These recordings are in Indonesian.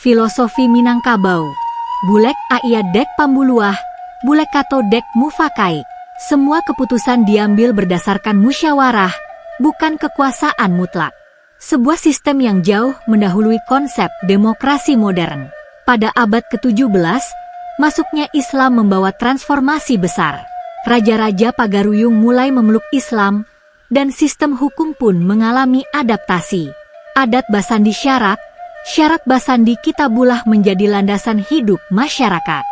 Filosofi Minangkabau. Bulek Aiya Dek Pambuluah, Bulek Kato Dek Mufakai. Semua keputusan diambil berdasarkan musyawarah, bukan kekuasaan mutlak. Sebuah sistem yang jauh mendahului konsep demokrasi modern. Pada abad ke-17, masuknya Islam membawa transformasi besar. Raja-raja Pagaruyung mulai memeluk Islam, dan sistem hukum pun mengalami adaptasi. Adat Basandi syarat Basandi Kitabullah menjadi landasan hidup masyarakat.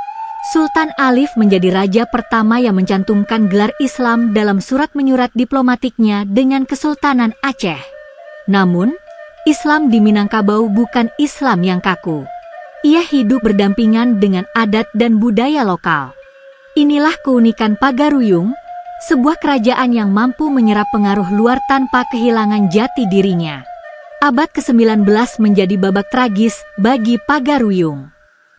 Sultan Alif menjadi raja pertama yang mencantumkan gelar Islam dalam surat menyurat diplomatiknya dengan Kesultanan Aceh. Namun, Islam di Minangkabau bukan Islam yang kaku. Ia hidup berdampingan dengan adat dan budaya lokal. Inilah keunikan Pagaruyung, sebuah kerajaan yang mampu menyerap pengaruh luar tanpa kehilangan jati dirinya. Abad ke-19 menjadi babak tragis bagi Pagaruyung.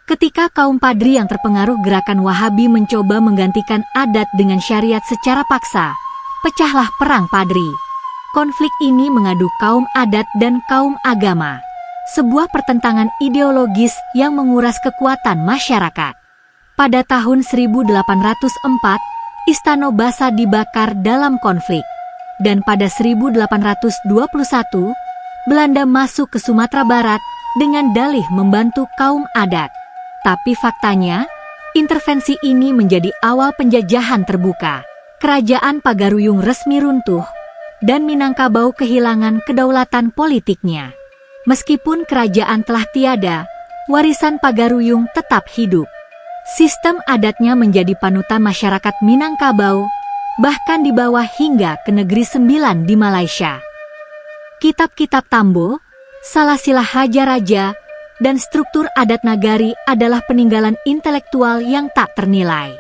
Ketika kaum Padri yang terpengaruh gerakan Wahabi mencoba menggantikan adat dengan syariat secara paksa, pecahlah Perang Padri. Konflik ini mengadu kaum adat dan kaum agama. Sebuah pertentangan ideologis yang menguras kekuatan masyarakat. Pada tahun 1804, Istana Basa dibakar dalam konflik. Dan pada 1821, Belanda masuk ke Sumatera Barat dengan dalih membantu kaum adat. Tapi faktanya, intervensi ini menjadi awal penjajahan terbuka. Kerajaan Pagaruyung resmi runtuh, dan Minangkabau kehilangan kedaulatan politiknya. Meskipun kerajaan telah tiada, warisan Pagaruyung tetap hidup. Sistem adatnya menjadi panutan masyarakat Minangkabau, bahkan dibawa hingga ke Negeri Sembilan di Malaysia. Kitab-kitab Tambo, Salasila Hajaraja, dan struktur adat nagari adalah peninggalan intelektual yang tak ternilai.